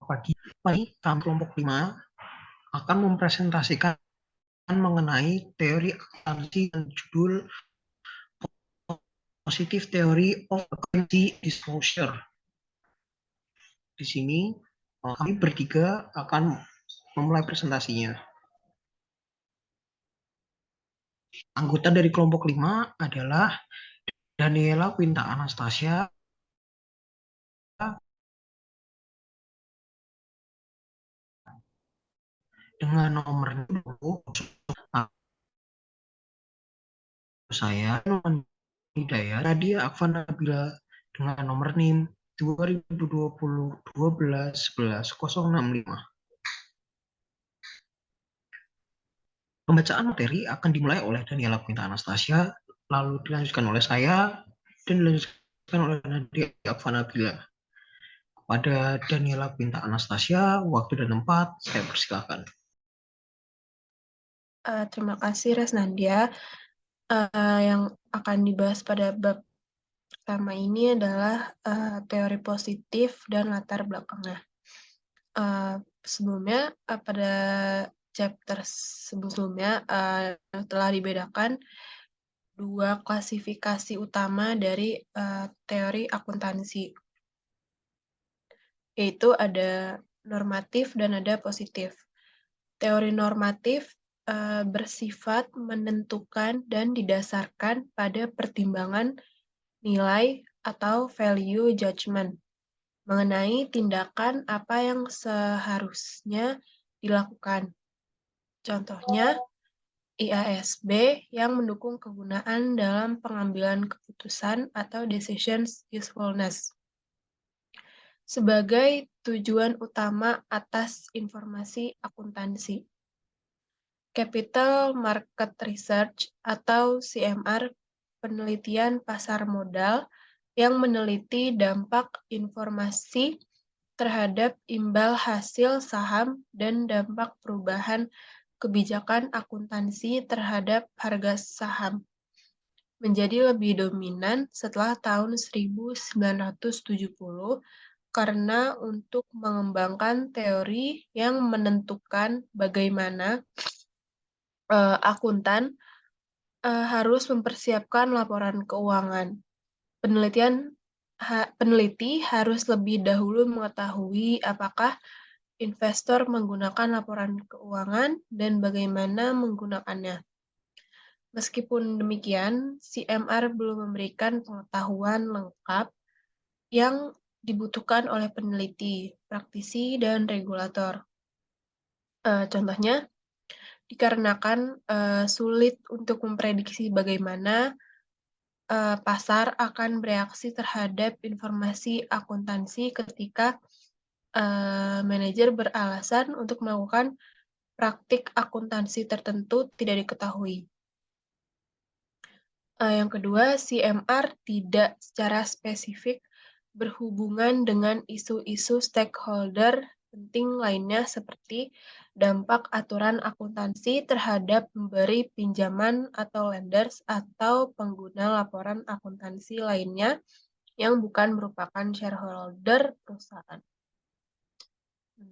pagi. Kami kelompok 5 akan mempresentasikan mengenai teori akuntansi dan judul Positive Theory of Accountancy Disclosure. Di sini kami bertiga akan memulai presentasinya. Anggota dari kelompok 5 adalah Daniela Quinta Anastasia, dengan nomor 20, saya Hidayah Nadia Akvan Nabila dengan nomor NIM 2020 12 11 065. Pembacaan materi akan dimulai oleh Daniela Quinta Anastasia, lalu dilanjutkan oleh saya, dan dilanjutkan oleh Nadia Akvan Nabila. Kepada Daniela Quinta Anastasia, waktu dan tempat saya persilakan. Terima kasih Resnadia. Yang akan dibahas pada bab pertama ini adalah teori positif dan latar belakangnya. Sebelumnya pada chapter sebelumnya telah dibedakan dua klasifikasi utama dari teori akuntansi, yaitu ada normatif dan ada positif. Teori normatif bersifat menentukan dan didasarkan pada pertimbangan nilai atau value judgment mengenai tindakan apa yang seharusnya dilakukan. Contohnya, IASB yang mendukung kegunaan dalam pengambilan keputusan atau decisions usefulness sebagai tujuan utama atas informasi akuntansi. Capital Market Research atau CMR, penelitian pasar modal yang meneliti dampak informasi terhadap imbal hasil saham dan dampak perubahan kebijakan akuntansi terhadap harga saham menjadi lebih dominan setelah tahun 1970 karena untuk mengembangkan teori yang menentukan bagaimana akuntan harus mempersiapkan laporan keuangan. Peneliti harus lebih dahulu mengetahui apakah investor menggunakan laporan keuangan dan bagaimana menggunakannya. Meskipun demikian, CMR belum memberikan pengetahuan lengkap yang dibutuhkan oleh peneliti, praktisi, dan regulator. Contohnya, dikarenakan sulit untuk memprediksi bagaimana pasar akan bereaksi terhadap informasi akuntansi ketika manajer beralasan untuk melakukan praktik akuntansi tertentu tidak diketahui. Yang kedua, CMR tidak secara spesifik berhubungan dengan isu-isu stakeholder penting lainnya seperti dampak aturan akuntansi terhadap pemberi pinjaman atau lenders atau pengguna laporan akuntansi lainnya yang bukan merupakan shareholder perusahaan.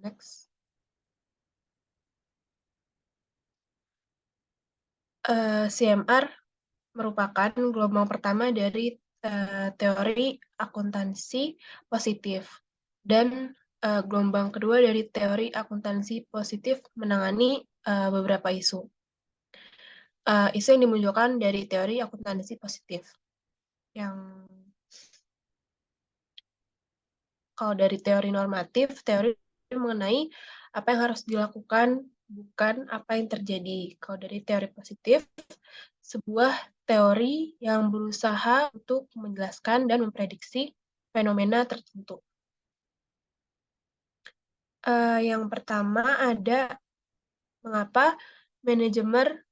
Next. CMR merupakan gelombang pertama dari teori akuntansi positif dan gelombang kedua dari teori akuntansi positif menangani beberapa isu. Isu yang dimunculkan dari teori akuntansi positif. Yang kalau dari teori normatif, teori mengenai apa yang harus dilakukan, bukan apa yang terjadi. Kalau dari teori positif, sebuah teori yang berusaha untuk menjelaskan dan memprediksi fenomena tertentu. Yang pertama ada mengapa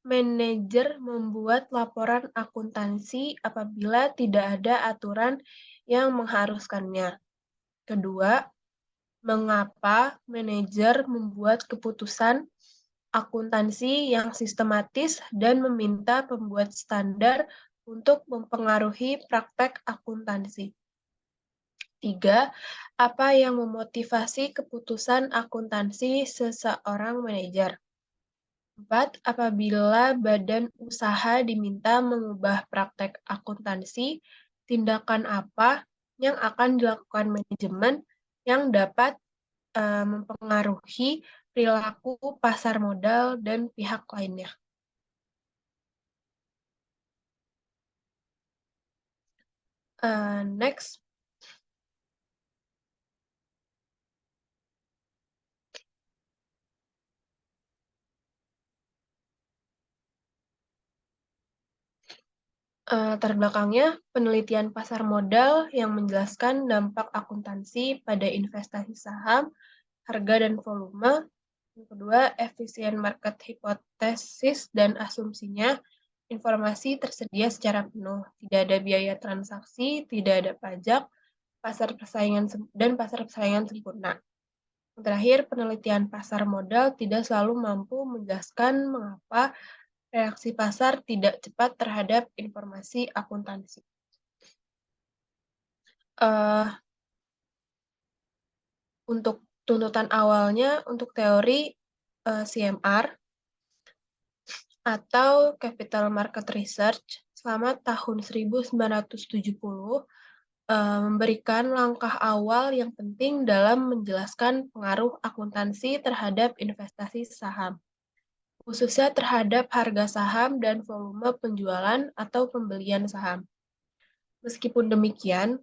manajer membuat laporan akuntansi apabila tidak ada aturan yang mengharuskannya. Kedua, mengapa manajer membuat keputusan akuntansi yang sistematis dan meminta pembuat standar untuk mempengaruhi praktek akuntansi. 3. Apa yang memotivasi keputusan akuntansi seseorang manajer? 4. Apabila badan usaha diminta mengubah praktek akuntansi, tindakan apa yang akan dilakukan manajemen yang dapat mempengaruhi perilaku pasar modal dan pihak lainnya. Next. Terbelakangnya, penelitian pasar modal yang menjelaskan dampak akuntansi pada investasi saham, harga dan volume. Yang kedua, efisien market hipotesis dan asumsinya. Informasi tersedia secara penuh, tidak ada biaya transaksi, tidak ada pajak, pasar persaingan sempurna. Yang terakhir, penelitian pasar modal tidak selalu mampu menjelaskan mengapa reaksi pasar tidak cepat terhadap informasi akuntansi. Untuk tuntutan awalnya, untuk teori CMR atau Capital Market Research selama tahun 1970 memberikan langkah awal yang penting dalam menjelaskan pengaruh akuntansi terhadap investasi saham, khususnya terhadap harga saham dan volume penjualan atau pembelian saham. Meskipun demikian,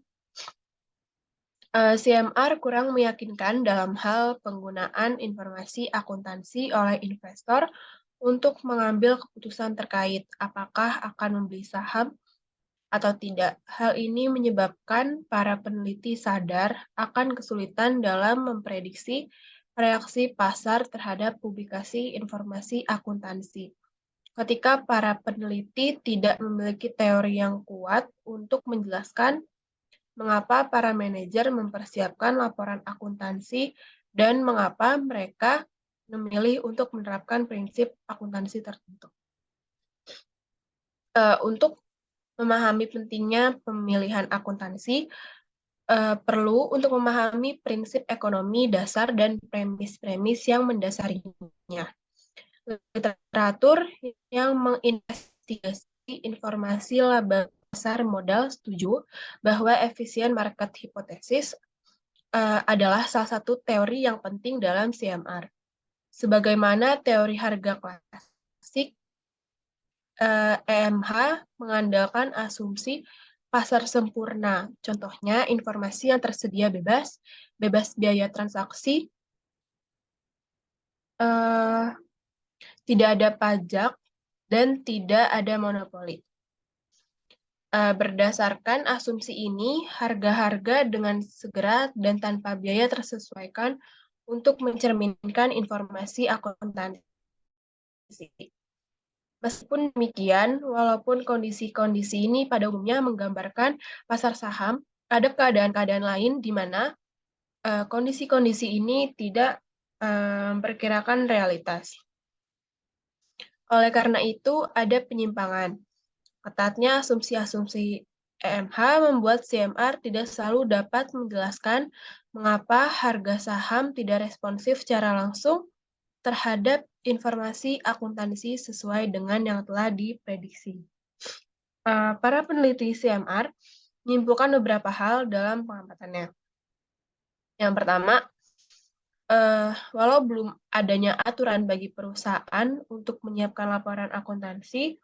CMR kurang meyakinkan dalam hal penggunaan informasi akuntansi oleh investor untuk mengambil keputusan terkait apakah akan membeli saham atau tidak. Hal ini menyebabkan para peneliti sadar akan kesulitan dalam memprediksi reaksi pasar terhadap publikasi informasi akuntansi. Ketika para peneliti tidak memiliki teori yang kuat untuk menjelaskan mengapa para manajer mempersiapkan laporan akuntansi dan mengapa mereka memilih untuk menerapkan prinsip akuntansi tertentu. Untuk memahami pentingnya pemilihan akuntansi, perlu untuk memahami prinsip ekonomi dasar dan premis-premis yang mendasarinya. Literatur yang menginvestigasi informasi laba pasar modal setuju bahwa efisien market hipotesis adalah salah satu teori yang penting dalam CMR. Sebagaimana teori harga klasik, EMH mengandalkan asumsi pasar sempurna. Contohnya, informasi yang tersedia bebas biaya transaksi, tidak ada pajak, dan tidak ada monopoli. Berdasarkan asumsi ini, harga-harga dengan segera dan tanpa biaya tersesuaikan untuk mencerminkan informasi akuntansi. Meskipun demikian, walaupun kondisi-kondisi ini pada umumnya menggambarkan pasar saham, ada keadaan-keadaan lain di mana kondisi-kondisi ini tidak memperkirakan realitas. Oleh karena itu, ada penyimpangan. Ketatnya asumsi-asumsi EMH membuat CMR tidak selalu dapat menjelaskan mengapa harga saham tidak responsif secara langsung terhadap informasi akuntansi sesuai dengan yang telah diprediksi. Para peneliti CMR menyimpulkan beberapa hal dalam pengamatannya. Yang pertama, walau belum adanya aturan bagi perusahaan untuk menyiapkan laporan akuntansi,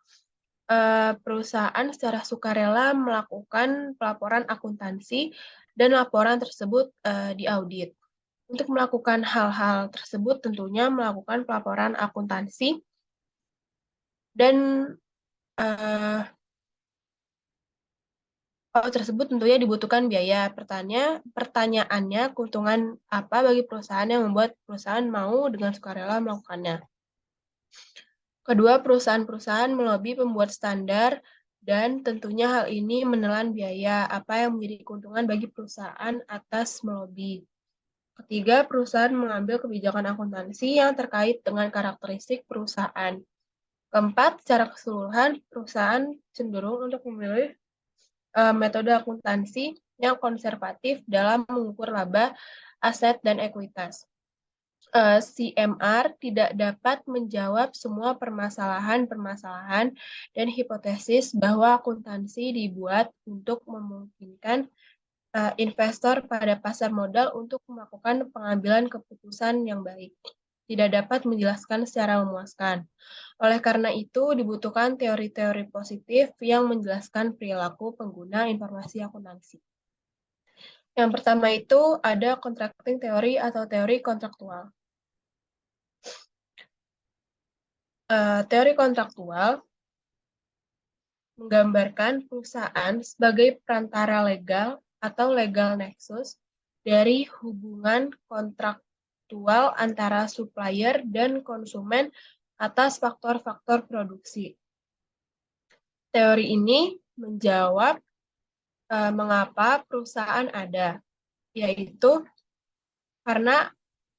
perusahaan secara sukarela melakukan pelaporan akuntansi dan laporan tersebut diaudit. Untuk melakukan hal-hal tersebut tentunya melakukan pelaporan akuntansi dan hal tersebut tentunya dibutuhkan biaya. Pertanyaannya, keuntungan apa bagi perusahaan yang membuat perusahaan mau dengan sukarela melakukannya? Kedua, perusahaan-perusahaan melobi pembuat standar dan tentunya hal ini menelan biaya. Apa yang menjadi keuntungan bagi perusahaan atas melobi? Ketiga, perusahaan mengambil kebijakan akuntansi yang terkait dengan karakteristik perusahaan. Keempat, secara keseluruhan, perusahaan cenderung untuk memilih metode akuntansi yang konservatif dalam mengukur laba, aset, dan ekuitas. CMR tidak dapat menjawab semua permasalahan-permasalahan dan hipotesis bahwa akuntansi dibuat untuk memungkinkan investor pada pasar modal untuk melakukan pengambilan keputusan yang baik. Tidak dapat menjelaskan secara memuaskan. Oleh karena itu, dibutuhkan teori-teori positif yang menjelaskan perilaku pengguna informasi akuntansi. Yang pertama itu ada contracting theory atau teori kontraktual. Teori kontraktual menggambarkan perusahaan sebagai perantara legal atau legal nexus dari hubungan kontraktual antara supplier dan konsumen atas faktor-faktor produksi. Teori ini menjawab mengapa perusahaan ada, yaitu karena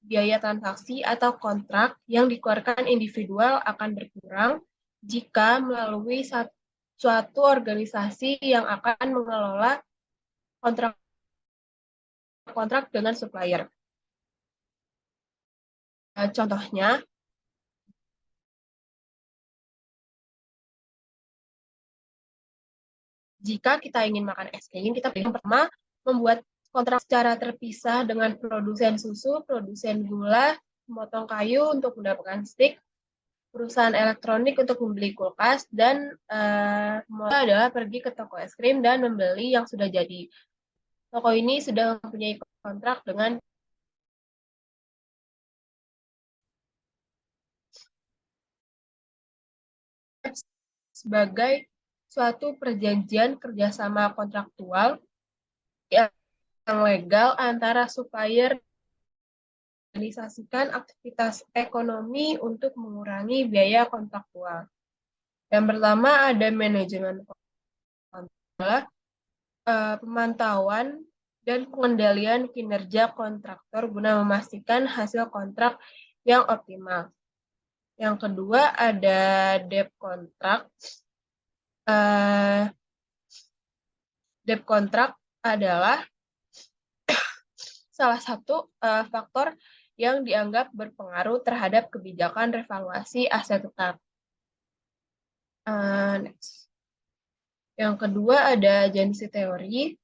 biaya transaksi atau kontrak yang dikeluarkan individual akan berkurang jika melalui suatu organisasi yang akan mengelola kontrak dengan supplier. Contohnya, jika kita ingin makan es krim, kita pertama membuat kontrak secara terpisah dengan produsen susu, produsen gula, memotong kayu untuk mendapatkan stick, perusahaan elektronik untuk membeli kulkas, dan modal adalah pergi ke toko es krim dan membeli yang sudah jadi. Toko ini sudah mempunyai kontrak dengan sebagai suatu perjanjian kerjasama kontraktual yang legal antara supplier organisasikan aktivitas ekonomi untuk mengurangi biaya kontraktual. Yang pertama ada manajemen kontraktual, pemantauan dan pengendalian kinerja kontraktor guna memastikan hasil kontrak yang optimal. Yang kedua ada debt contract. Debt contract adalah salah satu faktor yang dianggap berpengaruh terhadap kebijakan revaluasi aset tetap. Next. Yang kedua ada agency teori.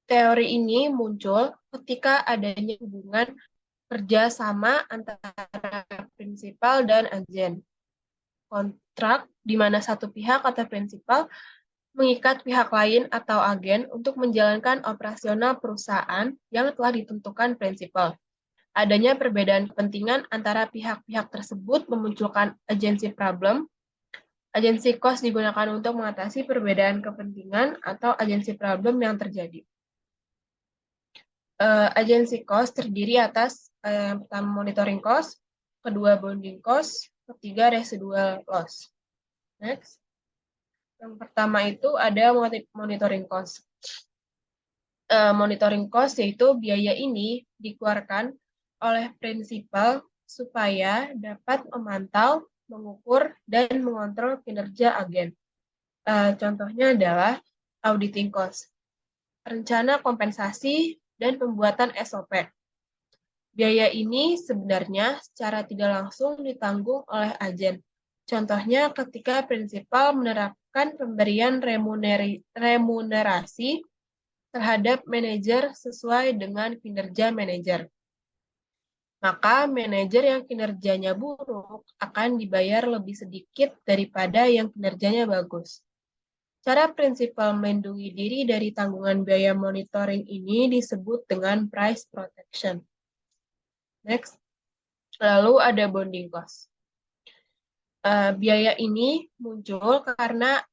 Teori ini muncul ketika adanya hubungan kerjasama antara prinsipal dan agen. Kontrak di mana satu pihak atau prinsipal mengikat pihak lain atau agen untuk menjalankan operasional perusahaan yang telah ditentukan prinsipal. Adanya perbedaan kepentingan antara pihak-pihak tersebut memunculkan agency problem. Agency cost digunakan untuk mengatasi perbedaan kepentingan atau agency problem yang terjadi. Agency cost terdiri atas yang pertama monitoring cost, kedua bonding cost, ketiga residual loss. Next. Yang pertama itu ada monitoring cost. Monitoring cost yaitu biaya ini dikeluarkan oleh prinsipal supaya dapat memantau, mengukur, dan mengontrol kinerja agen. Contohnya adalah auditing cost, rencana kompensasi, dan pembuatan SOP. Biaya ini sebenarnya secara tidak langsung ditanggung oleh agen. Contohnya ketika prinsipal menerapkan pemberian remunerasi terhadap manajer sesuai dengan kinerja manajer. Maka manajer yang kinerjanya buruk akan dibayar lebih sedikit daripada yang kinerjanya bagus. Cara prinsipal melindungi diri dari tanggungan biaya monitoring ini disebut dengan price protection. Next. Lalu ada bonding cost. Biaya ini muncul karena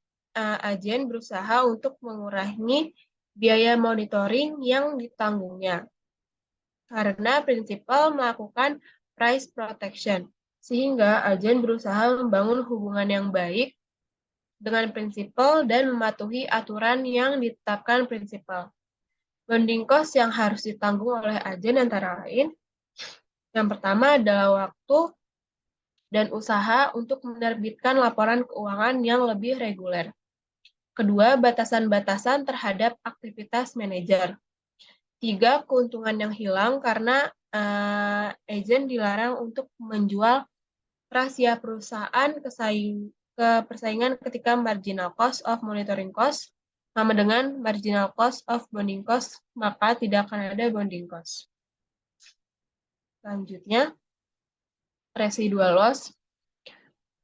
agen berusaha untuk mengurangi biaya monitoring yang ditanggungnya. Karena prinsipal melakukan price protection, sehingga agen berusaha membangun hubungan yang baik dengan prinsipal dan mematuhi aturan yang ditetapkan prinsipal. Bonding cost yang harus ditanggung oleh agen antara lain, yang pertama adalah waktu dan usaha untuk menerbitkan laporan keuangan yang lebih reguler. Kedua, batasan-batasan terhadap aktivitas manajer. 3, keuntungan yang hilang karena agen dilarang untuk menjual rahasia perusahaan ke persaingan ketika marginal cost of monitoring cost sama dengan marginal cost of bonding cost, maka tidak akan ada bonding cost. Selanjutnya, residual loss.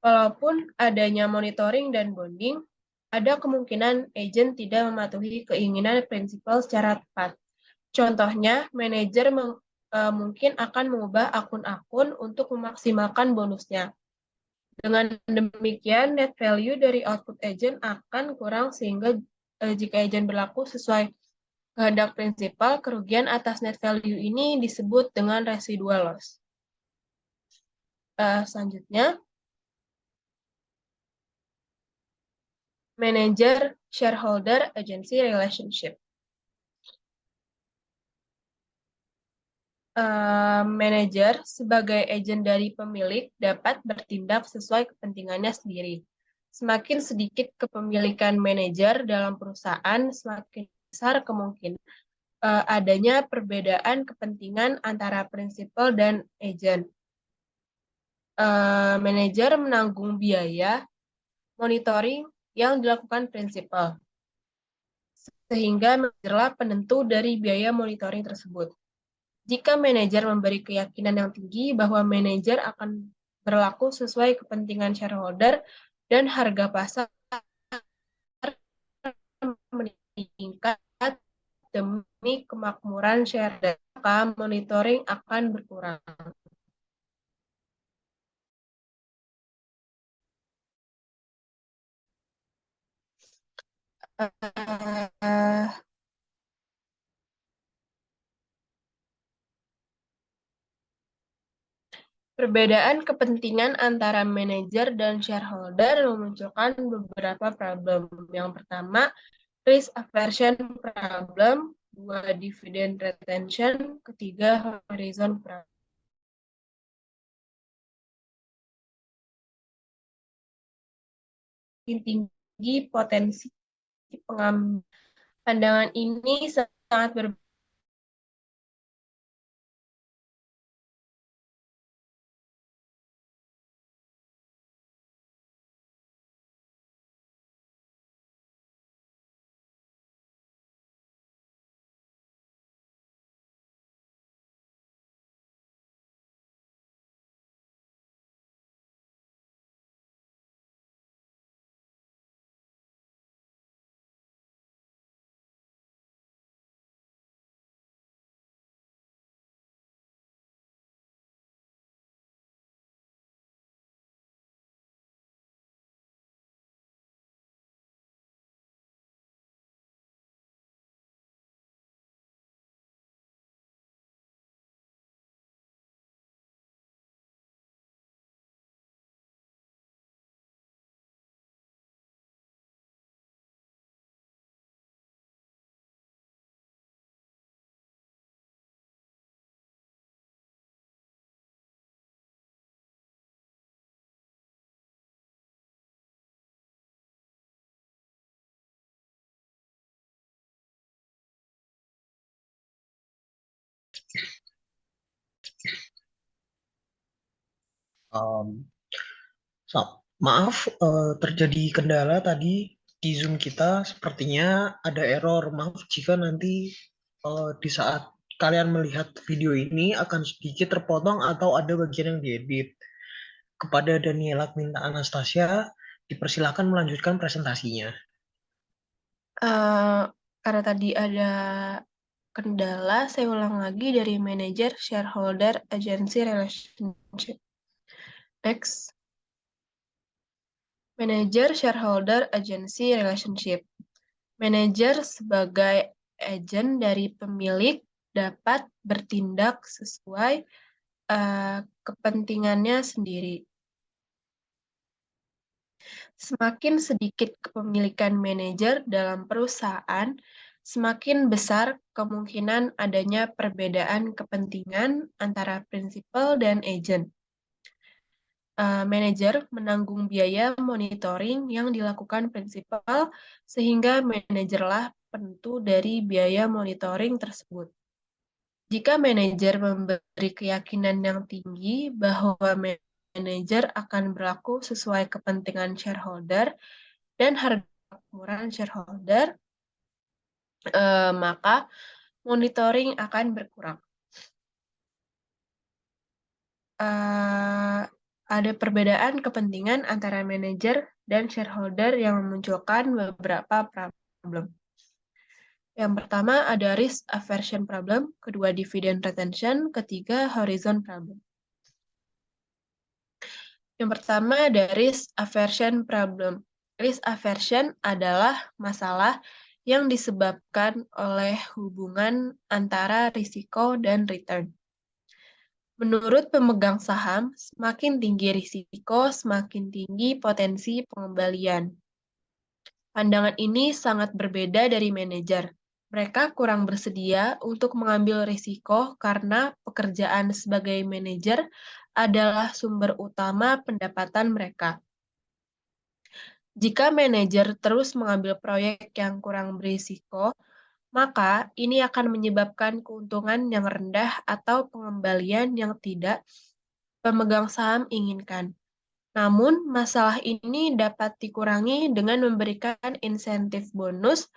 Walaupun adanya monitoring dan bonding, ada kemungkinan agen tidak mematuhi keinginan prinsipal secara tepat. Contohnya, manajer mungkin akan mengubah akun-akun untuk memaksimalkan bonusnya. Dengan demikian, net value dari output agent akan kurang sehingga jika agent berlaku sesuai kehendak prinsipal, kerugian atas net value ini disebut dengan residual loss. Selanjutnya, manager shareholder agency relationship. Manajer sebagai agen dari pemilik dapat bertindak sesuai kepentingannya sendiri. Semakin sedikit kepemilikan manajer dalam perusahaan, semakin besar kemungkinan adanya perbedaan kepentingan antara prinsipal dan agen. Manajer menanggung biaya monitoring yang dilakukan prinsipal, sehingga manajerlah penentu dari biaya monitoring tersebut. Jika manajer memberi keyakinan yang tinggi bahwa manajer akan berlaku sesuai kepentingan shareholder dan harga pasar meningkat demi kemakmuran shareholder, maka monitoring akan berkurang. Perbedaan kepentingan antara manajer dan shareholder memunculkan beberapa problem. Yang pertama, risk aversion problem, 2, dividend retention, ketiga, horizon problem. Tinggi potensi pengambilan. Pandangan ini sangat berbeda Maaf, terjadi kendala tadi di Zoom kita. Sepertinya ada error. Maaf jika nanti di saat kalian melihat video ini akan sedikit terpotong atau ada bagian yang diedit. Kepada Daniela Quinta Anastasia, dipersilakan melanjutkan presentasinya. Karena tadi ada kendala, saya ulang lagi dari manager shareholder agency relationship. Next. Manager shareholder agency relationship. Manajer sebagai agen dari pemilik dapat bertindak sesuai kepentingannya sendiri. Semakin sedikit kepemilikan manajer dalam perusahaan, semakin besar kemungkinan adanya perbedaan kepentingan antara prinsipal dan agen. Manajer menanggung biaya monitoring yang dilakukan prinsipal, sehingga manajerlah penentu dari biaya monitoring tersebut. Jika manajer memberi keyakinan yang tinggi bahwa manajer akan berlaku sesuai kepentingan shareholder dan harga kemakmuran shareholder, maka monitoring akan berkurang. Ada perbedaan kepentingan antara manajer dan shareholder yang memunculkan beberapa problem. Yang pertama ada risk aversion problem, kedua dividend retention, ketiga horizon problem. Yang pertama ada risk aversion problem. Risk aversion adalah masalah yang disebabkan oleh hubungan antara risiko dan return. Menurut pemegang saham, semakin tinggi risiko, semakin tinggi potensi pengembalian. Pandangan ini sangat berbeda dari manajer. Mereka kurang bersedia untuk mengambil risiko karena pekerjaan sebagai manajer adalah sumber utama pendapatan mereka. Jika manajer terus mengambil proyek yang kurang berisiko, maka ini akan menyebabkan keuntungan yang rendah atau pengembalian yang tidak pemegang saham inginkan. Namun, masalah ini dapat dikurangi dengan memberikan insentif bonus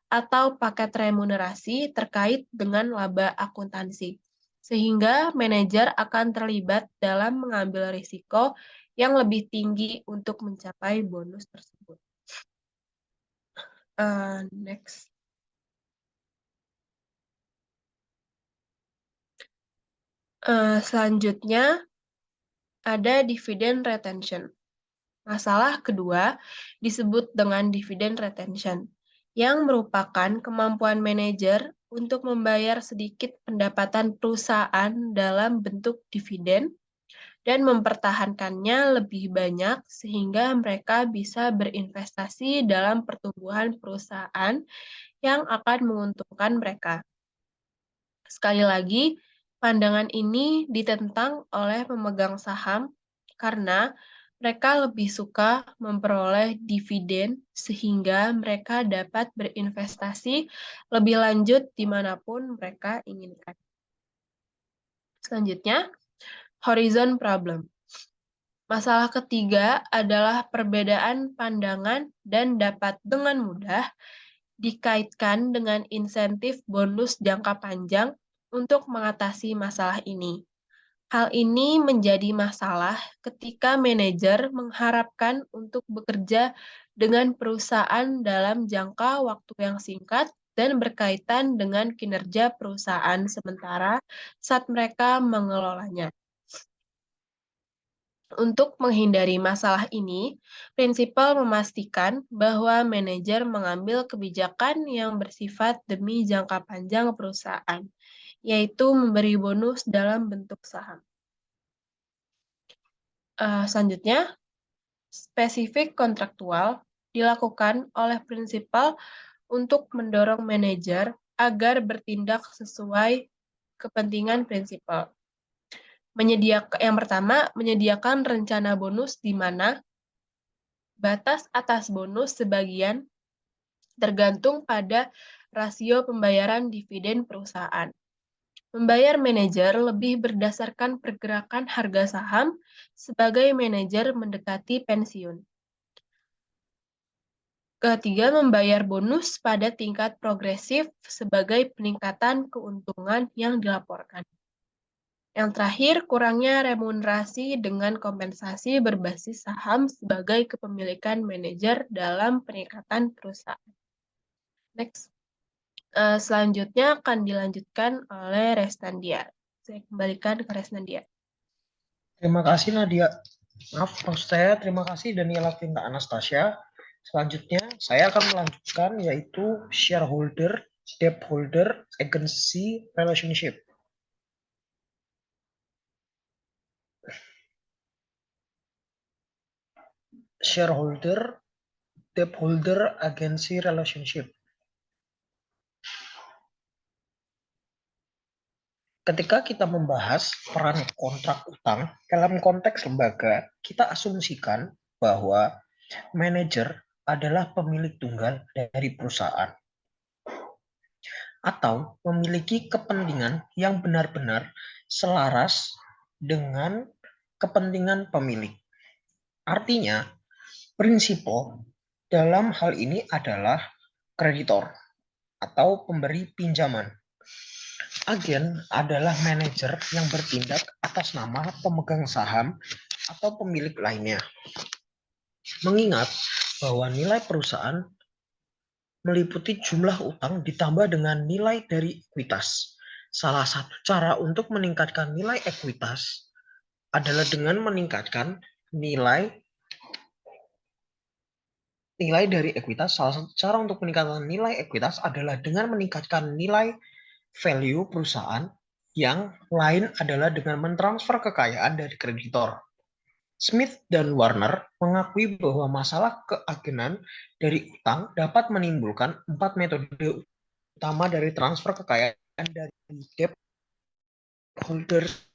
atau paket remunerasi terkait dengan laba akuntansi, sehingga manajer akan terlibat dalam mengambil risiko yang lebih tinggi untuk mencapai bonus tersebut. Next. Selanjutnya, ada dividend retention. Masalah kedua disebut dengan dividend retention, yang merupakan kemampuan manajer untuk membayar sedikit pendapatan perusahaan dalam bentuk dividen dan mempertahankannya lebih banyak sehingga mereka bisa berinvestasi dalam pertumbuhan perusahaan yang akan menguntungkan mereka. Sekali lagi, pandangan ini ditentang oleh pemegang saham karena mereka lebih suka memperoleh dividen sehingga mereka dapat berinvestasi lebih lanjut dimanapun mereka inginkan. Selanjutnya, horizon problem. Masalah ketiga adalah perbedaan pandangan dan dapat dengan mudah dikaitkan dengan insentif bonus jangka panjang untuk mengatasi masalah ini. Hal ini menjadi masalah ketika manajer mengharapkan untuk bekerja dengan perusahaan dalam jangka waktu yang singkat dan berkaitan dengan kinerja perusahaan sementara saat mereka mengelolanya. Untuk menghindari masalah ini, prinsipal memastikan bahwa manajer mengambil kebijakan yang bersifat demi jangka panjang perusahaan, yaitu memberi bonus dalam bentuk saham. Selanjutnya, spesifik kontraktual dilakukan oleh prinsipal untuk mendorong manajer agar bertindak sesuai kepentingan prinsipal. Yang pertama, menyediakan rencana bonus di mana batas atas bonus sebagian tergantung pada rasio pembayaran dividen perusahaan. Membayar manajer lebih berdasarkan pergerakan harga saham sebagai manajer mendekati pensiun. Ketiga, membayar bonus pada tingkat progresif sebagai peningkatan keuntungan yang dilaporkan. Yang terakhir, kurangnya remunerasi dengan kompensasi berbasis saham sebagai kepemilikan manajer dalam peningkatan perusahaan. Next. Selanjutnya akan dilanjutkan oleh Restandia. Saya kembalikan ke Restandia. Terima kasih Nadia. Maaf, maksud saya terima kasih Daniela Pinta Anastasia. Selanjutnya saya akan melanjutkan yaitu shareholder, stakeholder, agency relationship. Shareholder, stakeholder, agency relationship. Ketika kita membahas peran kontrak utang dalam konteks lembaga, kita asumsikan bahwa manajer adalah pemilik tunggal dari perusahaan atau memiliki kepentingan yang benar-benar selaras dengan kepentingan pemilik. Artinya, prinsipal dalam hal ini adalah kreditor atau pemberi pinjaman. Agen adalah manajer yang bertindak atas nama pemegang saham atau pemilik lainnya. Mengingat bahwa nilai perusahaan meliputi jumlah utang ditambah dengan nilai dari ekuitas. Salah satu cara untuk meningkatkan nilai ekuitas adalah dengan meningkatkan nilai dari ekuitas. Salah satu cara untuk meningkatkan nilai ekuitas adalah dengan meningkatkan nilai value perusahaan, yang lain adalah dengan mentransfer kekayaan dari kreditor. Smith dan Warner mengakui bahwa masalah keagenan dari utang dapat menimbulkan 4 metode utama dari transfer kekayaan dari debt holders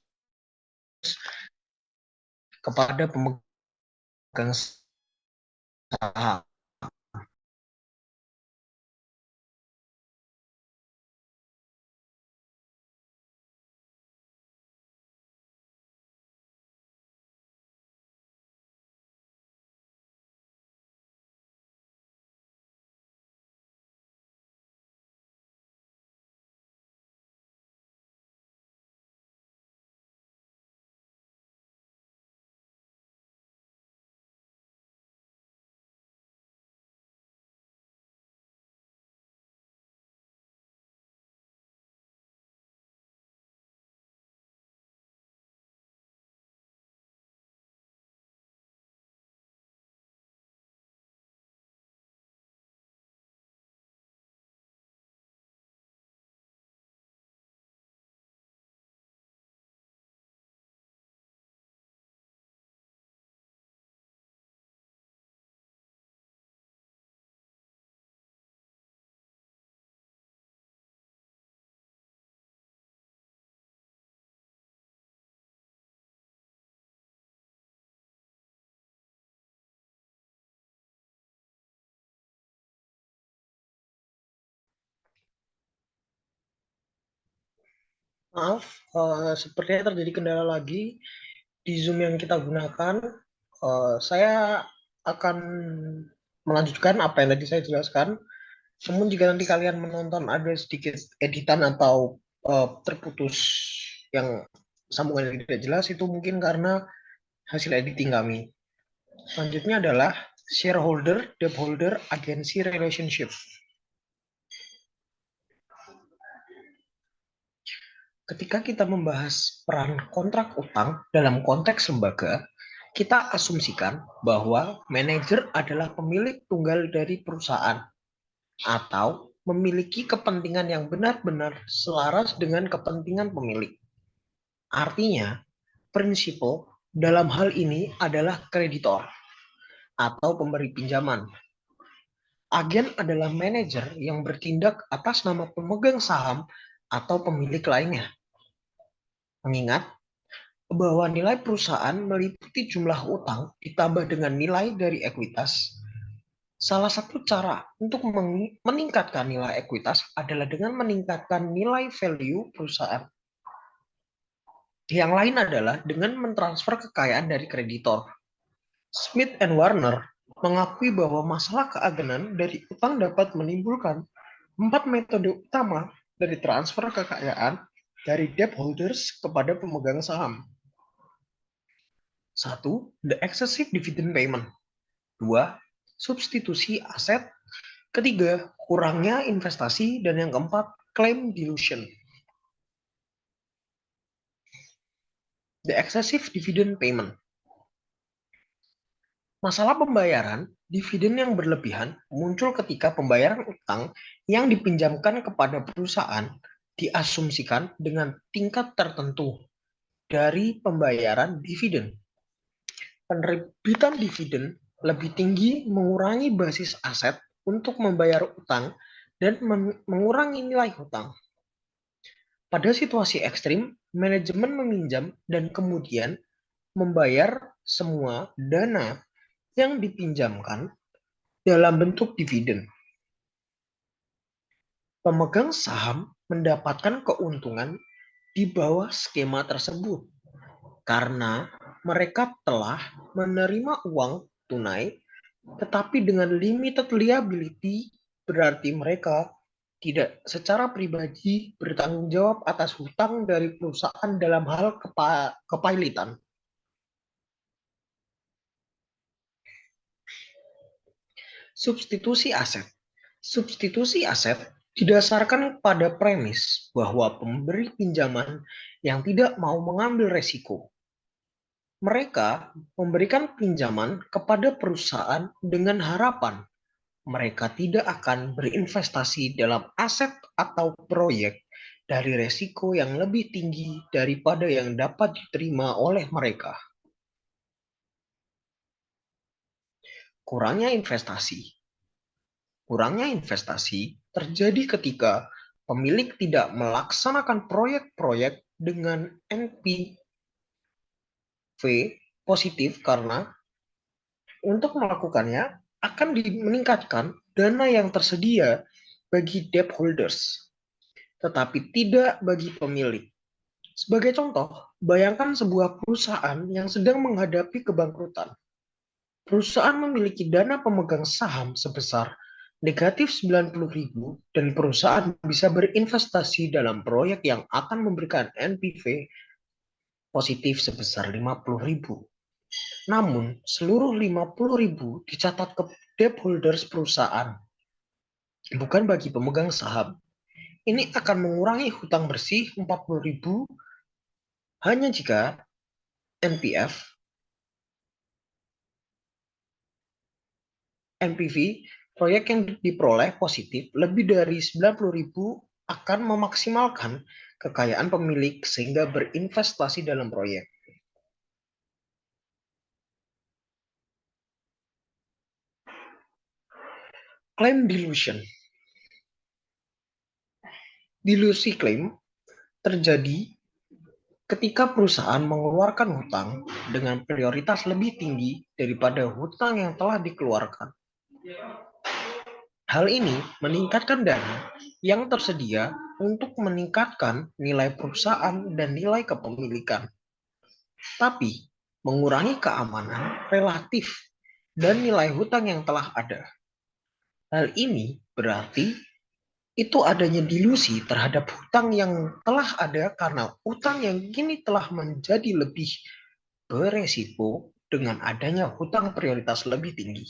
kepada pemegang saham. Maaf, sepertinya terjadi kendala lagi di Zoom yang kita gunakan. Saya akan melanjutkan apa yang tadi saya jelaskan. Namun jika nanti kalian menonton ada sedikit editan atau terputus yang sambungan yang tidak jelas, itu mungkin karena hasil editing kami. Selanjutnya adalah shareholder, debt holder, agency relationship. Ketika kita membahas peran kontrak utang dalam konteks lembaga, kita asumsikan bahwa manajer adalah pemilik tunggal dari perusahaan atau memiliki kepentingan yang benar-benar selaras dengan kepentingan pemilik. Artinya, prinsipal dalam hal ini adalah kreditor atau pemberi pinjaman. Agen adalah manajer yang bertindak atas nama pemegang saham atau pemilik lainnya. Mengingat bahwa nilai perusahaan meliputi jumlah utang ditambah dengan nilai dari ekuitas. Salah satu cara untuk meningkatkan nilai ekuitas adalah dengan meningkatkan nilai value perusahaan. Yang lain adalah dengan mentransfer kekayaan dari kreditor. Smith and Warner mengakui bahwa masalah keagenan dari utang dapat menimbulkan 4 metode utama dari transfer kekayaan dari debt holders kepada pemegang saham. 1. The excessive dividend payment. 2. Substitusi aset. 3. Kurangnya investasi. Dan yang keempat, claim dilution. The excessive dividend payment. Masalah pembayaran dividen yang berlebihan muncul ketika pembayaran utang yang dipinjamkan kepada perusahaan diasumsikan dengan tingkat tertentu dari pembayaran dividen. Penerbitan dividen lebih tinggi mengurangi basis aset untuk membayar utang dan mengurangi nilai hutang. Pada situasi ekstrim, manajemen meminjam dan kemudian membayar semua dana yang dipinjamkan dalam bentuk dividen. Pemegang saham mendapatkan keuntungan di bawah skema tersebut karena mereka telah menerima uang tunai, tetapi dengan limited liability, berarti mereka tidak secara pribadi bertanggung jawab atas hutang dari perusahaan dalam hal kepailitan. Substitusi aset. Substitusi aset didasarkan pada premis bahwa pemberi pinjaman yang tidak mau mengambil resiko. Mereka memberikan pinjaman kepada perusahaan dengan harapan mereka tidak akan berinvestasi dalam aset atau proyek dari resiko yang lebih tinggi daripada yang dapat diterima oleh mereka. Kurangnya investasi. Kurangnya investasi terjadi ketika pemilik tidak melaksanakan proyek-proyek dengan NPV positif karena untuk melakukannya akan meningkatkan dana yang tersedia bagi debt holders, tetapi tidak bagi pemilik. Sebagai contoh, bayangkan sebuah perusahaan yang sedang menghadapi kebangkrutan. Perusahaan memiliki dana pemegang saham sebesar negatif 90.000 dan perusahaan bisa berinvestasi dalam proyek yang akan memberikan NPV positif sebesar 50.000. Namun, seluruh 50.000 dicatat ke debt holders perusahaan, bukan bagi pemegang saham. Ini akan mengurangi hutang bersih 40.000 hanya jika NPV proyek yang diperoleh positif lebih dari 90.000 akan memaksimalkan kekayaan pemilik sehingga berinvestasi dalam proyek. Claim dilution. Dilusi klaim terjadi ketika perusahaan mengeluarkan hutang dengan prioritas lebih tinggi daripada hutang yang telah dikeluarkan. Hal ini meningkatkan dana yang tersedia untuk meningkatkan nilai perusahaan dan nilai kepemilikan, tapi mengurangi keamanan relatif dan nilai hutang yang telah ada. Hal ini berarti itu adanya dilusi terhadap hutang yang telah ada karena hutang yang kini telah menjadi lebih beresiko dengan adanya hutang prioritas lebih tinggi.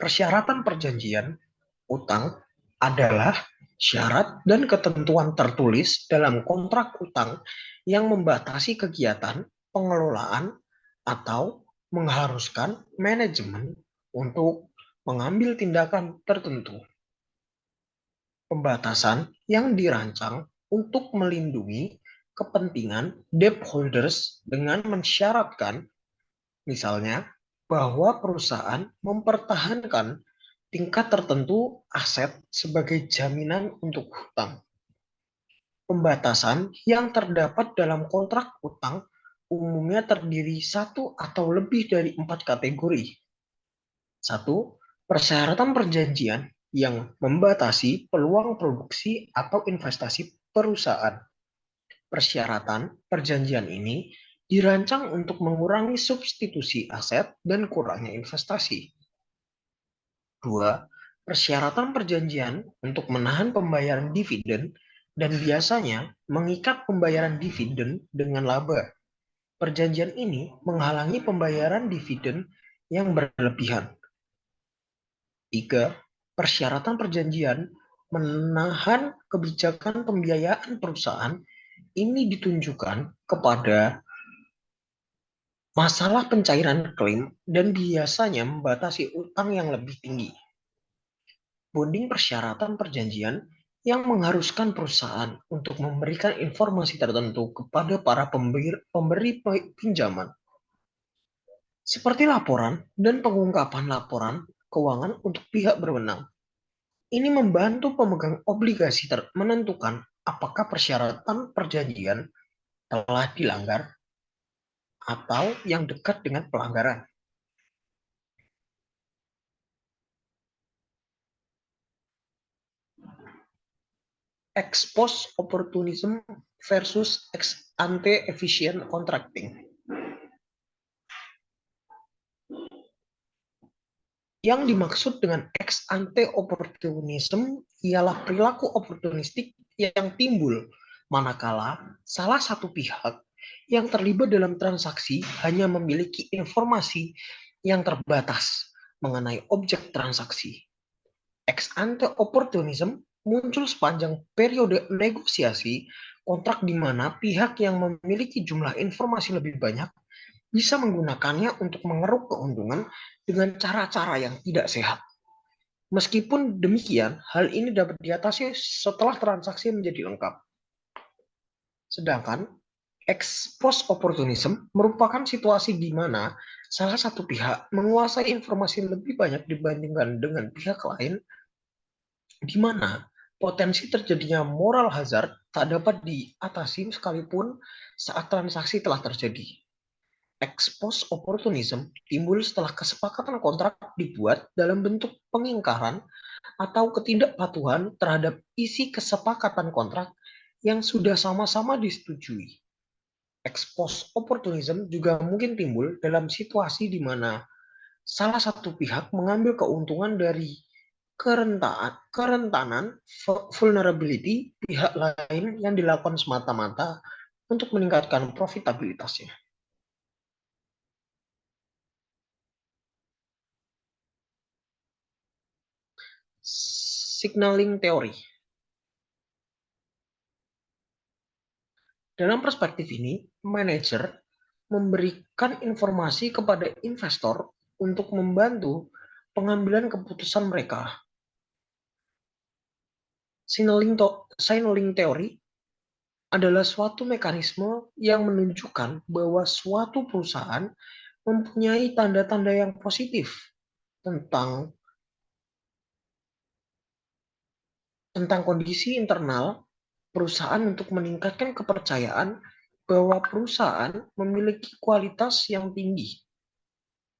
Persyaratan perjanjian utang adalah syarat dan ketentuan tertulis dalam kontrak utang yang membatasi kegiatan pengelolaan atau mengharuskan manajemen untuk mengambil tindakan tertentu. Pembatasan yang dirancang untuk melindungi kepentingan debt holders dengan mensyaratkan, misalnya, bahwa perusahaan mempertahankan tingkat tertentu aset sebagai jaminan untuk hutang. Pembatasan yang terdapat dalam kontrak utang umumnya terdiri satu atau lebih dari 4 kategori. 1. Persyaratan perjanjian yang membatasi peluang produksi atau investasi perusahaan. Persyaratan perjanjian ini dirancang untuk mengurangi substitusi aset dan kurangnya investasi. 2. Persyaratan perjanjian untuk menahan pembayaran dividen dan biasanya mengikat pembayaran dividen dengan laba. Perjanjian ini menghalangi pembayaran dividen yang berlebihan. 3. Persyaratan perjanjian menahan kebijakan pembiayaan perusahaan ini ditunjukkan kepada masalah pencairan klaim dan biasanya membatasi utang yang lebih tinggi. Bonding persyaratan perjanjian yang mengharuskan perusahaan untuk memberikan informasi tertentu kepada para pemberi pinjaman, seperti laporan dan pengungkapan laporan keuangan untuk pihak berwenang. Ini membantu pemegang obligasi menentukan apakah persyaratan perjanjian telah dilanggar atau yang dekat dengan pelanggaran. Ex post opportunism versus ex ante efficient contracting. Yang dimaksud dengan ex ante opportunism ialah perilaku oportunistik yang timbul manakala salah satu pihak yang terlibat dalam transaksi hanya memiliki informasi yang terbatas mengenai objek transaksi. Ex ante opportunism muncul sepanjang periode negosiasi kontrak di mana pihak yang memiliki jumlah informasi lebih banyak bisa menggunakannya untuk mengeruk keuntungan dengan cara-cara yang tidak sehat. Meskipun demikian, hal ini dapat diatasi setelah transaksi menjadi lengkap. Sedangkan ex post opportunism merupakan situasi di mana salah satu pihak menguasai informasi lebih banyak dibandingkan dengan pihak lain, di mana potensi terjadinya moral hazard tak dapat diatasi sekalipun saat transaksi telah terjadi. Ex post opportunism timbul setelah kesepakatan kontrak dibuat dalam bentuk pengingkaran atau ketidakpatuhan terhadap isi kesepakatan kontrak yang sudah sama-sama disetujui. Ex post opportunism juga mungkin timbul dalam situasi di mana salah satu pihak mengambil keuntungan dari kerentanan vulnerability pihak lain yang dilakukan semata-mata untuk meningkatkan profitabilitasnya. Signaling teori. Dalam perspektif ini, manajer memberikan informasi kepada investor untuk membantu pengambilan keputusan mereka. Signaling teori adalah suatu mekanisme yang menunjukkan bahwa suatu perusahaan mempunyai tanda-tanda yang positif tentang kondisi internal perusahaan untuk meningkatkan kepercayaan bahwa perusahaan memiliki kualitas yang tinggi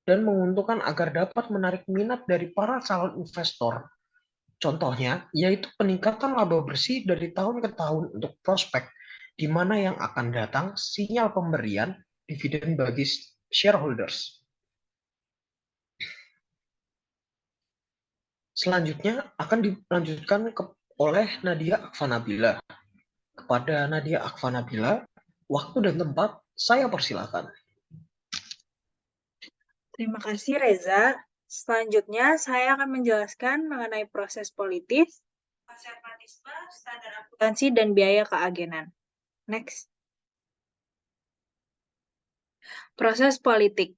dan menguntungkan agar dapat menarik minat dari para calon investor. Contohnya, yaitu peningkatan laba bersih dari tahun ke tahun untuk prospek, di mana yang akan datang sinyal pemberian dividen bagi shareholders. Selanjutnya akan dilanjutkan oleh Nadia Akvanabila. Kepada Nadia Akvanabila, waktu dan tempat saya persilakan. Terima kasih Reza. Selanjutnya saya akan menjelaskan mengenai proses politis, konservatisme, standar akuntansi, dan biaya keagenan. Next. Proses politik.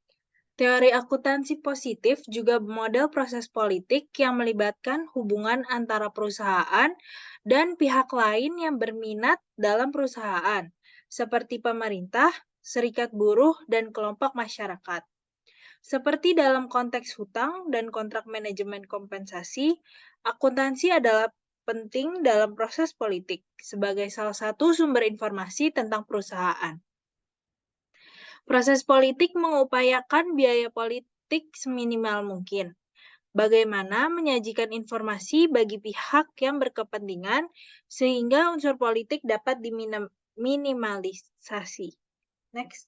Teori akuntansi positif juga model proses politik yang melibatkan hubungan antara perusahaan dan pihak lain yang berminat dalam perusahaan, seperti pemerintah, serikat buruh, dan kelompok masyarakat. Seperti dalam konteks hutang dan kontrak manajemen kompensasi, akuntansi adalah penting dalam proses politik sebagai salah satu sumber informasi tentang perusahaan. Proses politik mengupayakan biaya politik seminimal mungkin. Bagaimana menyajikan informasi bagi pihak yang berkepentingan sehingga unsur politik dapat diminimalisasi. Next.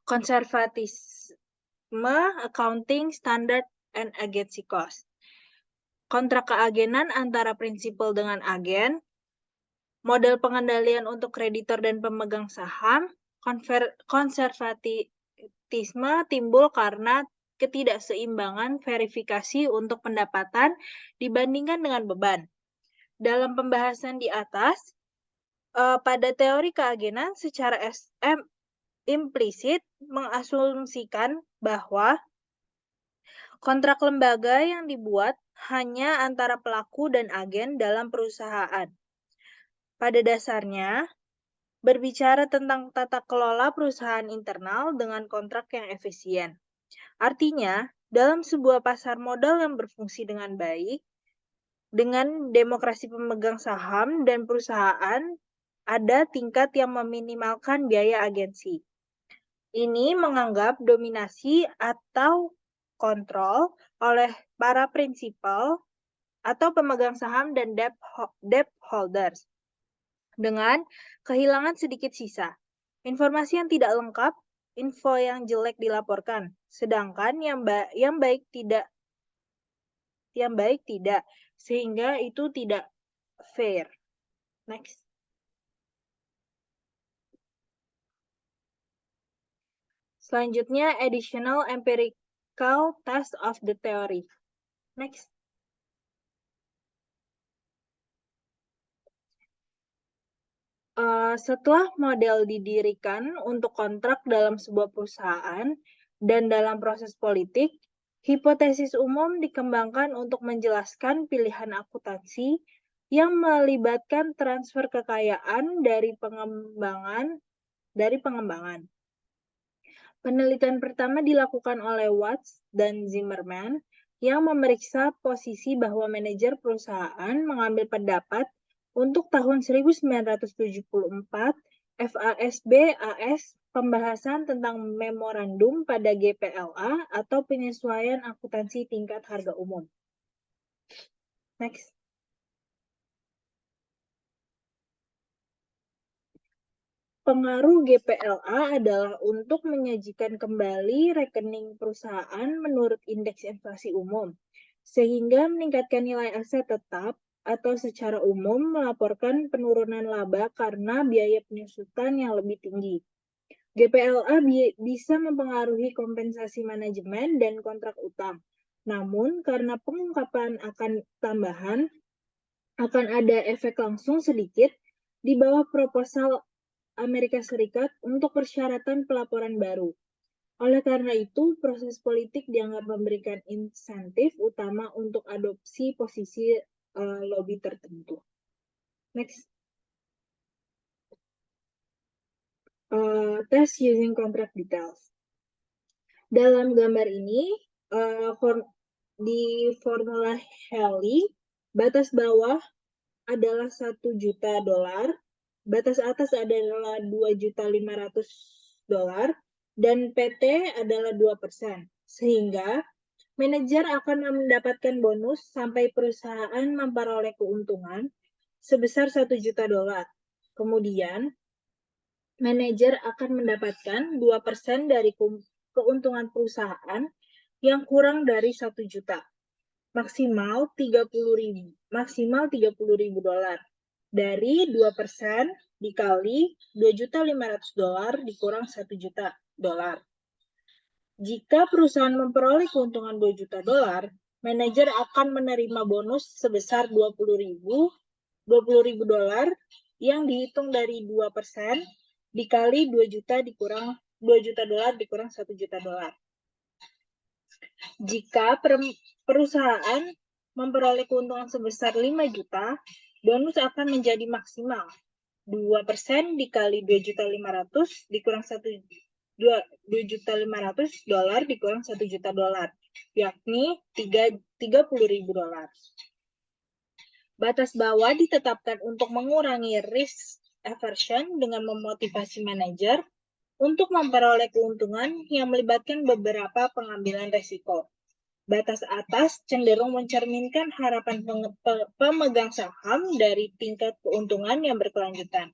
Konservatisme, accounting, standard, and agency cost. Kontrak keagenan antara prinsipal dengan agen, model pengendalian untuk kreditor dan pemegang saham, konservatisme timbul karena ketidakseimbangan verifikasi untuk pendapatan dibandingkan dengan beban. Dalam pembahasan di atas, pada teori keagenan secara implisit mengasumsikan bahwa kontrak lembaga yang dibuat hanya antara pelaku dan agen dalam perusahaan. Pada dasarnya, berbicara tentang tata kelola perusahaan internal dengan kontrak yang efisien. Artinya, Dalam sebuah pasar modal yang berfungsi dengan baik, dengan demokrasi pemegang saham dan perusahaan, ada tingkat yang meminimalkan biaya agensi. Ini menganggap dominasi atau kontrol oleh para prinsipal atau pemegang saham dan debt holders dengan kehilangan sedikit sisa. Informasi yang tidak lengkap, info yang jelek dilaporkan, sedangkan yang baik tidak, sehingga itu tidak fair. Next. Selanjutnya, additional empirical test of the theory. Next. Setelah model didirikan untuk kontrak dalam sebuah perusahaan dan dalam proses politik, hipotesis umum dikembangkan untuk menjelaskan pilihan akuntansi yang melibatkan transfer kekayaan dari pengembangan. Penelitian pertama dilakukan oleh Watts dan Zimmerman yang memeriksa posisi bahwa manajer perusahaan mengambil pendapat untuk tahun 1974 FASB-AS pembahasan tentang memorandum pada GPLA atau penyesuaian akuntansi tingkat harga umum. Next. Pengaruh GPLA adalah untuk menyajikan kembali rekening perusahaan menurut indeks inflasi umum, sehingga meningkatkan nilai aset tetap atau secara umum melaporkan penurunan laba karena biaya penyusutan yang lebih tinggi. GPLA bisa mempengaruhi kompensasi manajemen dan kontrak utang. Namun, karena pengungkapan akan tambahan, akan ada efek langsung sedikit di bawah proposal Amerika Serikat untuk persyaratan pelaporan baru. Oleh karena itu, proses politik dianggap memberikan insentif utama untuk adopsi posisi lobby tertentu. Next. Test using contract details. Dalam gambar ini, di formula Haley, batas bawah adalah $1 juta, batas atas adalah $2.500.000, dan PT adalah 2%. Sehingga manajer akan mendapatkan bonus sampai perusahaan memperoleh keuntungan sebesar $1 juta. Kemudian, manajer akan mendapatkan 2% dari keuntungan perusahaan yang kurang dari $1 juta. Maksimal $30.000 dari 2% dikali $2.500.000 dikurang $1 juta. Jika perusahaan memperoleh keuntungan $2 juta, manajer akan menerima bonus sebesar $20.000 yang dihitung dari 2% dikali $2 juta dikurang $1 juta. Jika perusahaan memperoleh keuntungan sebesar 5 juta, bonus akan menjadi maksimal 2% dikali $2.500.000 dikurang $2.500.000 dikurang $1 juta, yakni $30.000. Batas bawah ditetapkan untuk mengurangi risk aversion dengan memotivasi manajer untuk memperoleh keuntungan yang melibatkan beberapa pengambilan risiko. Batas atas cenderung mencerminkan harapan pemegang saham dari tingkat keuntungan yang berkelanjutan.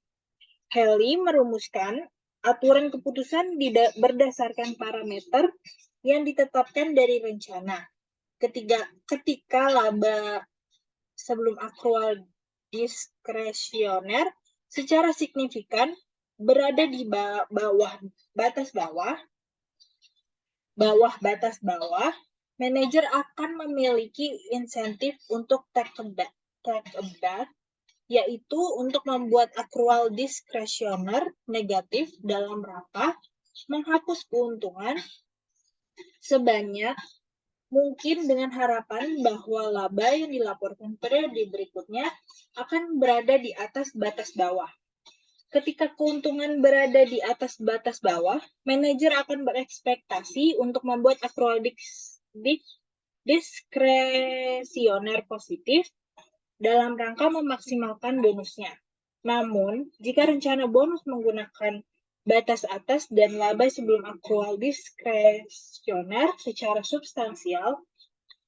Haley merumuskan aturan keputusan berdasarkan parameter yang ditetapkan dari rencana. Ketika laba sebelum accrual diskresioner secara signifikan berada di bawah batas bawah, manajer akan memiliki insentif untuk take a bet, yaitu untuk membuat accrual diskresioner negatif dalam rangka menghapus keuntungan sebanyak mungkin dengan harapan bahwa laba yang dilaporkan periode berikutnya akan berada di atas batas bawah. Ketika keuntungan berada di atas batas bawah, manajer akan berekspektasi untuk membuat accrual diskresioner positif dalam rangka memaksimalkan bonusnya. Namun, jika rencana bonus menggunakan batas atas dan laba sebelum akrual diskresioner secara substansial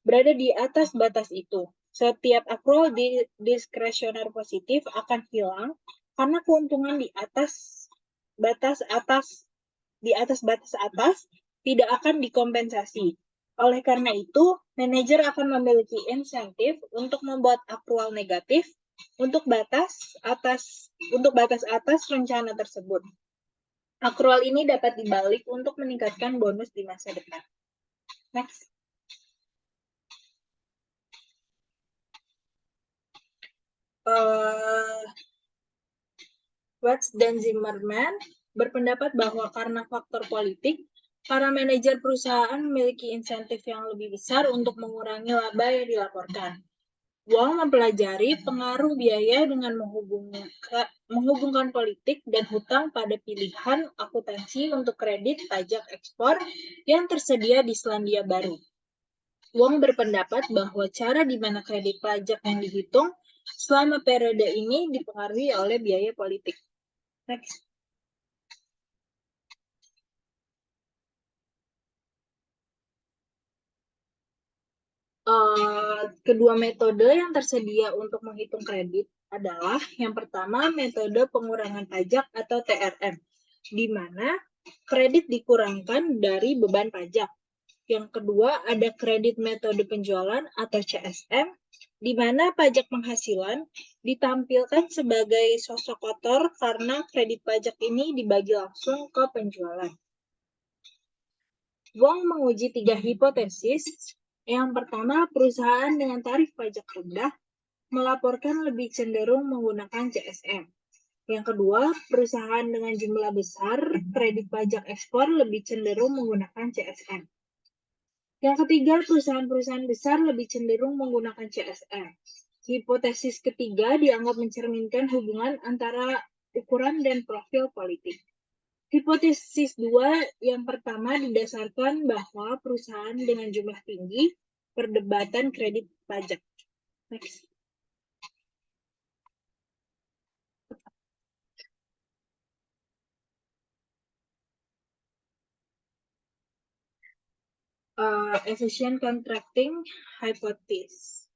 berada di atas batas itu, setiap akrual diskresioner positif akan hilang karena keuntungan di atas batas atas tidak akan dikompensasi. Oleh karena itu, manajer akan memiliki insentif untuk membuat akrual negatif untuk batas atas rencana tersebut. Akrual ini dapat dibalik untuk meningkatkan bonus di masa depan. Next. Watts dan Zimmerman berpendapat bahwa karena faktor politik, para manajer perusahaan memiliki insentif yang lebih besar untuk mengurangi laba yang dilaporkan. Wong mempelajari pengaruh biaya dengan menghubungkan politik dan hutang pada pilihan akuntansi untuk kredit pajak ekspor yang tersedia di Selandia Baru. Wong berpendapat bahwa cara di mana kredit pajak yang dihitung selama periode ini dipengaruhi oleh biaya politik. Next. Kedua metode yang tersedia untuk menghitung kredit adalah yang pertama metode pengurangan pajak atau TRM, di mana kredit dikurangkan dari beban pajak. Yang kedua ada kredit metode penjualan atau CSM, di mana pajak penghasilan ditampilkan sebagai sosok kotor karena kredit pajak ini dibagi langsung ke penjualan. Wong menguji 3 hipotesis. Yang pertama, perusahaan dengan tarif pajak rendah melaporkan lebih cenderung menggunakan CSM. Yang kedua, perusahaan dengan jumlah besar kredit pajak ekspor lebih cenderung menggunakan CSM. Yang ketiga, perusahaan-perusahaan besar lebih cenderung menggunakan CSM. Hipotesis ketiga dianggap mencerminkan hubungan antara ukuran dan profil politik. Hipotesis 2 yang pertama didasarkan bahwa perusahaan dengan jumlah tinggi perdebatan kredit pajak. Next. Efficient contracting hypothesis.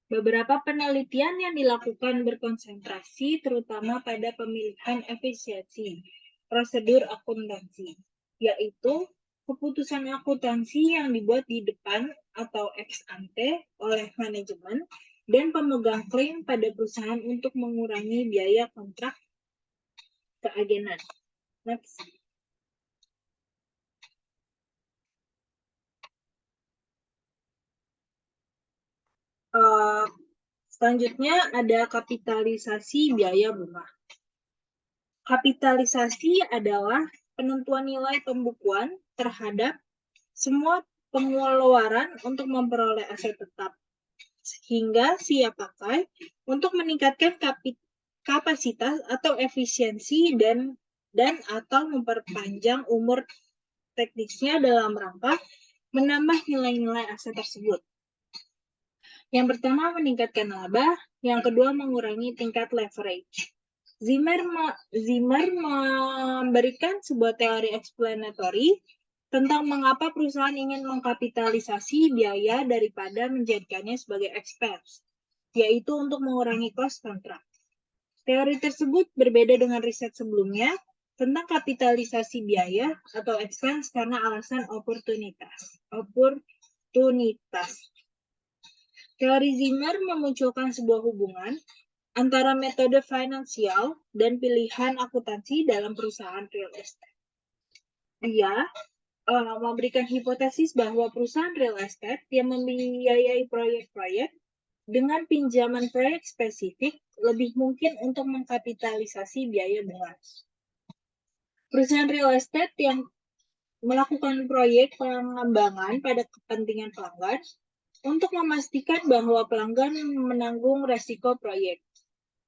Beberapa penelitian yang dilakukan berkonsentrasi terutama pada pemilihan efisiensi prosedur akuntansi, yaitu keputusan akuntansi yang dibuat di depan atau ex ante oleh manajemen dan pemegang klaim pada perusahaan untuk mengurangi biaya kontrak keagenan. Next. Selanjutnya ada kapitalisasi biaya bunga. Kapitalisasi adalah penentuan nilai pembukuan terhadap semua pengeluaran untuk memperoleh aset tetap sehingga siap pakai untuk meningkatkan kapasitas atau efisiensi dan atau memperpanjang umur teknisnya dalam rangka menambah nilai-nilai aset tersebut. Yang pertama meningkatkan laba, yang kedua mengurangi tingkat leverage. Zimmer memberikan sebuah teori explanatory tentang mengapa perusahaan ingin mengkapitalisasi biaya daripada menjadikannya sebagai expense, yaitu untuk mengurangi cost kontrak. Teori tersebut berbeda dengan riset sebelumnya tentang kapitalisasi biaya atau expense karena alasan oportunitas. Teori Zimmer memunculkan sebuah hubungan antara metode finansial dan pilihan akuntansi dalam perusahaan real estate. Dia memberikan hipotesis bahwa perusahaan real estate yang membiayai proyek-proyek dengan pinjaman proyek spesifik lebih mungkin untuk mengkapitalisasi biaya bunga. Perusahaan real estate yang melakukan proyek pengembangan pada kepentingan pelanggan untuk memastikan bahwa pelanggan menanggung resiko proyek.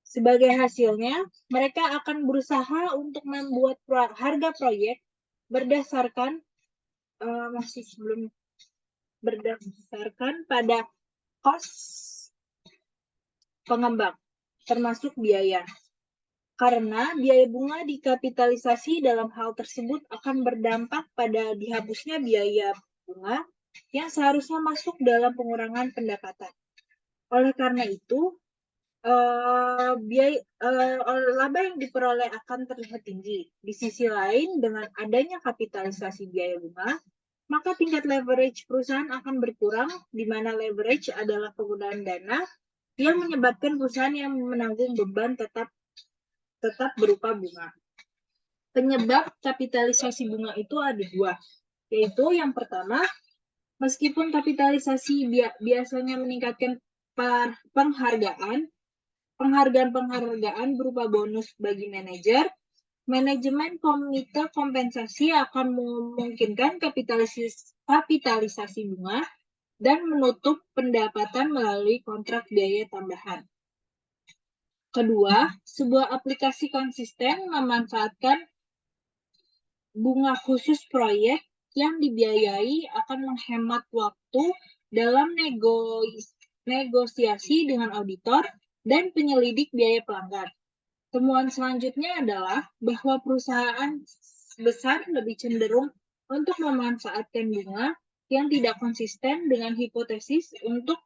Sebagai hasilnya, mereka akan berusaha untuk membuat harga proyek berdasarkan berdasarkan pada cost pengembang, termasuk biaya. Karena biaya bunga dikapitalisasi dalam hal tersebut akan berdampak pada dihapusnya biaya bunga yang seharusnya masuk dalam pengurangan pendapatan. Oleh karena itu, laba yang diperoleh akan terlihat tinggi. Di sisi lain, dengan adanya kapitalisasi biaya bunga, maka tingkat leverage perusahaan akan berkurang, di mana leverage adalah penggunaan dana yang menyebabkan perusahaan yang menanggung beban tetap berupa bunga. Penyebab kapitalisasi bunga itu ada dua, yaitu yang pertama, meskipun kapitalisasi biasanya meningkatkan penghargaan berupa bonus bagi manajer, manajemen komite kompensasi akan memungkinkan kapitalisasi bunga dan menutup pendapatan melalui kontrak biaya tambahan. Kedua, sebuah aplikasi konsisten memanfaatkan bunga khusus proyek yang dibiayai akan menghemat waktu dalam negosiasi dengan auditor dan penyelidik biaya pelanggan. Temuan selanjutnya adalah bahwa perusahaan besar lebih cenderung untuk memanfaatkan bunga yang tidak konsisten dengan hipotesis untuk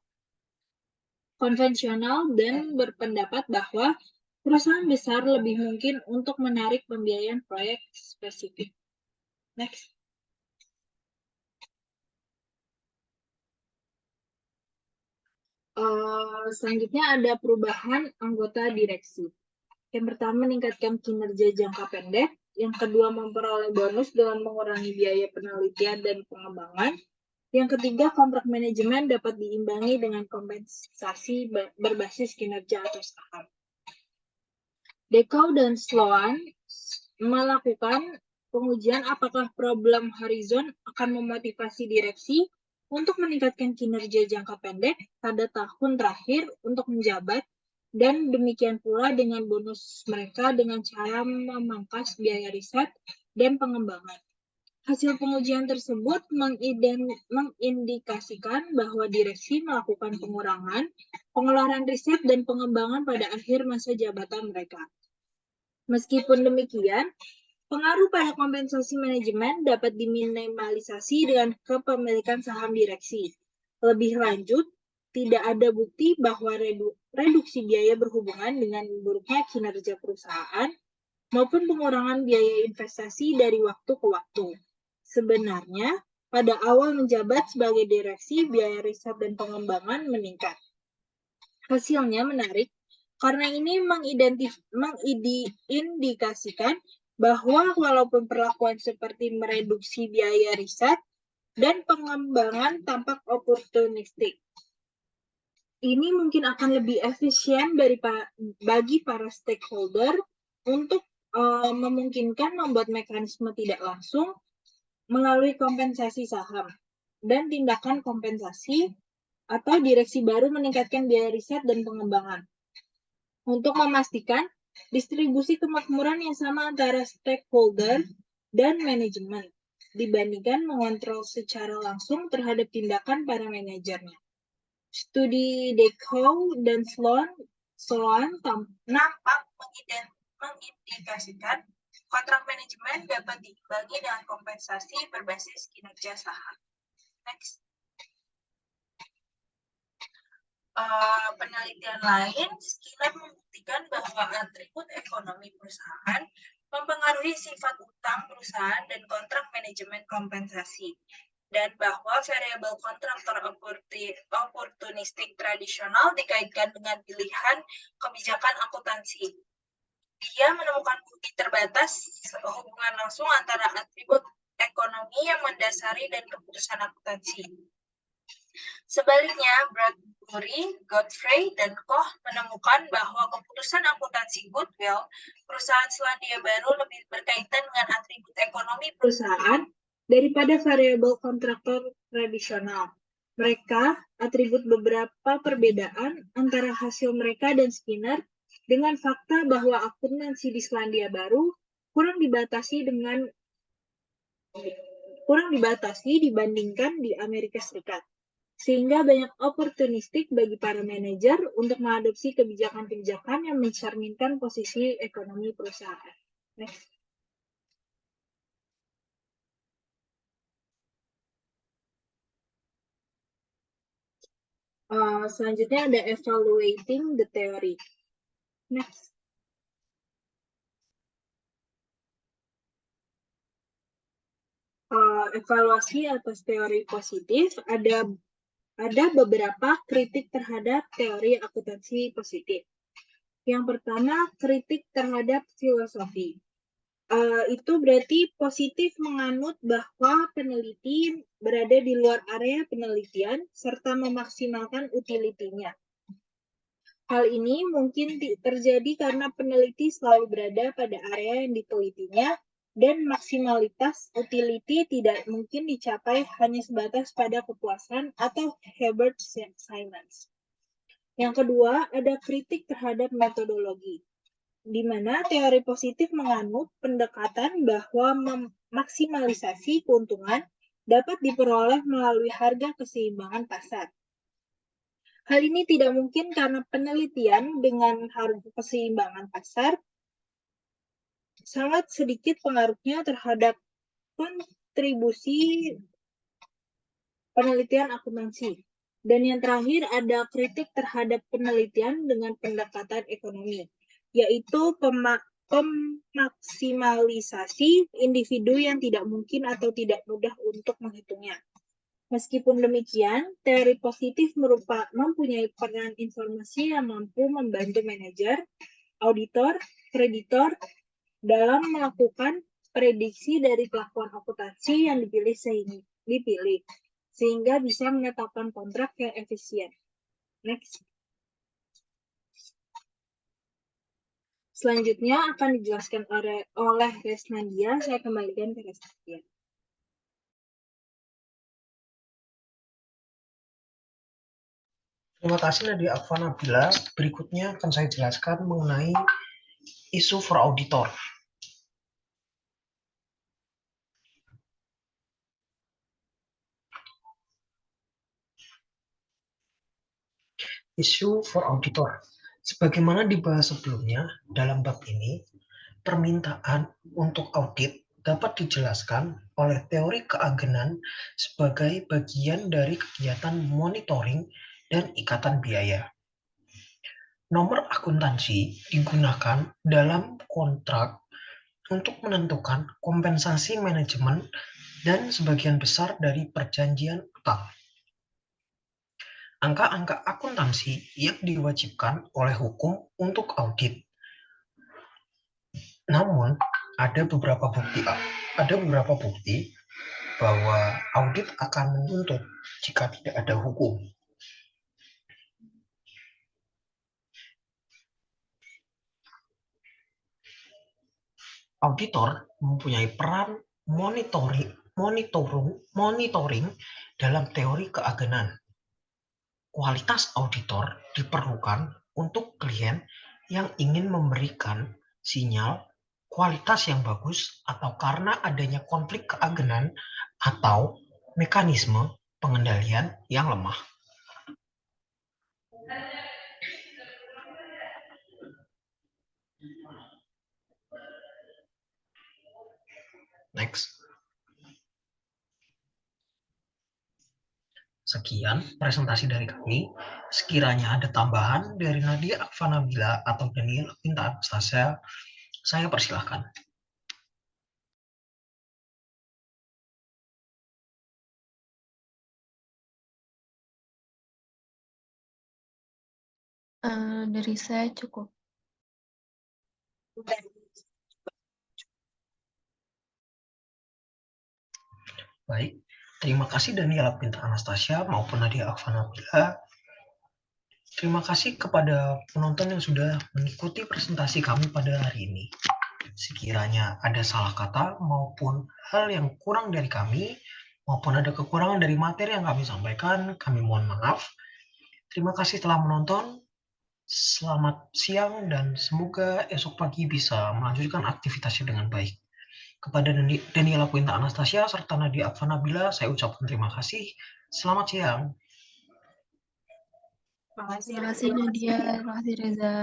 konvensional dan berpendapat bahwa perusahaan besar lebih mungkin untuk menarik pembiayaan proyek spesifik. Next. Selanjutnya ada perubahan anggota direksi. Yang pertama, meningkatkan kinerja jangka pendek. Yang kedua, memperoleh bonus dengan mengurangi biaya penelitian dan pengembangan. Yang ketiga, kontrak manajemen dapat diimbangi dengan kompensasi berbasis kinerja atau saham. Dekau dan Sloan melakukan pengujian apakah problem horizon akan memotivasi direksi untuk meningkatkan kinerja jangka pendek pada tahun terakhir untuk menjabat, dan demikian pula dengan bonus mereka dengan cara memangkas biaya riset dan pengembangan. Hasil pengujian tersebut mengindikasikan bahwa direksi melakukan pengeluaran riset dan pengembangan pada akhir masa jabatan mereka. Meskipun demikian, pengaruh pada kompensasi manajemen dapat diminimalisasi dengan kepemilikan saham direksi. Lebih lanjut, tidak ada bukti bahwa reduksi biaya berhubungan dengan buruknya kinerja perusahaan maupun pengurangan biaya investasi dari waktu ke waktu. Sebenarnya, pada awal menjabat sebagai direksi, biaya riset dan pengembangan meningkat. Hasilnya menarik, karena ini mengindikasikan bahwa walaupun perlakuan seperti mereduksi biaya riset dan pengembangan tampak oportunistik, ini mungkin akan lebih efisien bagi para stakeholder untuk memungkinkan membuat mekanisme tidak langsung melalui kompensasi saham dan tindakan kompensasi atau direksi baru meningkatkan biaya riset dan pengembangan untuk memastikan distribusi kemakmuran yang sama antara stakeholder dan manajemen dibandingkan mengontrol secara langsung terhadap tindakan para manajernya. Studi Dekau dan Sloan nampak mengindikasikan kontrak manajemen dapat diimbangi dengan kompensasi berbasis kinerja saham. Next. Penelitian lain, Skinner membuktikan bahwa atribut ekonomi perusahaan mempengaruhi sifat utang perusahaan dan kontrak manajemen kompensasi, dan bahwa variabel kontraktor oportunistik tradisional dikaitkan dengan pilihan kebijakan akuntansi. Dia menemukan bukti terbatas hubungan langsung antara atribut ekonomi yang mendasari dan keputusan akuntansi. Sebaliknya, Bradbury, Godfrey, dan Koch menemukan bahwa keputusan akuntansi goodwill perusahaan Selandia Baru lebih berkaitan dengan atribut ekonomi perusahaan daripada variabel kontraktor tradisional. Mereka atribut beberapa perbedaan antara hasil mereka dan Skinner dengan fakta bahwa akuntansi di Selandia Baru kurang dibatasi dengan kurang dibatasi dibandingkan di Amerika Serikat, sehingga banyak oportunistik bagi para manajer untuk mengadopsi kebijakan-kebijakan yang mencerminkan posisi ekonomi perusahaan. Next. Selanjutnya ada evaluating the theory. Next. Evaluasi atas teori positif, ada beberapa kritik terhadap teori akuntansi positif. Yang pertama, kritik terhadap filosofi. Itu berarti positif menganut bahwa peneliti berada di luar area penelitian serta memaksimalkan utilitinya. Hal ini mungkin terjadi karena peneliti selalu berada pada area yang ditelitinya, dan maksimalitas utility tidak mungkin dicapai hanya sebatas pada kepuasan atau Herbert Simons. Yang kedua, ada kritik terhadap metodologi, di mana teori positif menganut pendekatan bahwa maksimalisasi keuntungan dapat diperoleh melalui harga keseimbangan pasar. Hal ini tidak mungkin karena penelitian dengan harga keseimbangan pasar sangat sedikit pengaruhnya terhadap kontribusi penelitian akuntansi. Dan yang terakhir ada kritik terhadap penelitian dengan pendekatan ekonomi, yaitu pemaksimalisasi individu yang tidak mungkin atau tidak mudah untuk menghitungnya. Meskipun demikian, teori positif mempunyai peran informasi yang mampu membantu manajer, auditor, kreditor dalam melakukan prediksi dari kelakuan akuntansi yang dipilih sehingga bisa menetapkan kontrak yang efisien. Next. Selanjutnya akan dijelaskan oleh Resnadia. Saya kembalikan ke Resnadia. Terima kasih Nadia Akvanabila. Berikutnya akan saya jelaskan mengenai isu for auditor. Isu for auditor. Sebagaimana dibahas sebelumnya, dalam bab ini, permintaan untuk audit dapat dijelaskan oleh teori keagenan sebagai bagian dari kegiatan monitoring dan ikatan biaya. Nomor akuntansi digunakan dalam kontrak untuk menentukan kompensasi manajemen dan sebagian besar dari perjanjian utang. Angka-angka akuntansi yang diwajibkan oleh hukum untuk audit. Namun, ada beberapa bukti bahwa audit akan menuntut jika tidak ada hukum. Auditor mempunyai peran monitoring dalam teori keagenan. Kualitas auditor diperlukan untuk klien yang ingin memberikan sinyal kualitas yang bagus atau karena adanya konflik keagenan atau mekanisme pengendalian yang lemah. Next. Sekian presentasi dari kami. Sekiranya ada tambahan dari Nadia Akvanabila atau Daniel Pinta Anastasia, saya persilahkan. Dari saya cukup. Baik, terima kasih Daniela Pinta Anastasia maupun Nadia Akvanabila. Terima kasih kepada penonton yang sudah mengikuti presentasi kami pada hari ini. Sekiranya ada salah kata maupun hal yang kurang dari kami, maupun ada kekurangan dari materi yang kami sampaikan, kami mohon maaf. Terima kasih telah menonton. Selamat siang dan semoga esok pagi bisa melanjutkan aktivitasnya dengan baik. Kepada Daniela Quinta Anastasia serta Nadia Affa Nabila, saya ucapkan terima kasih. Selamat siang. Terima kasih Nadia, terima kasih Reza.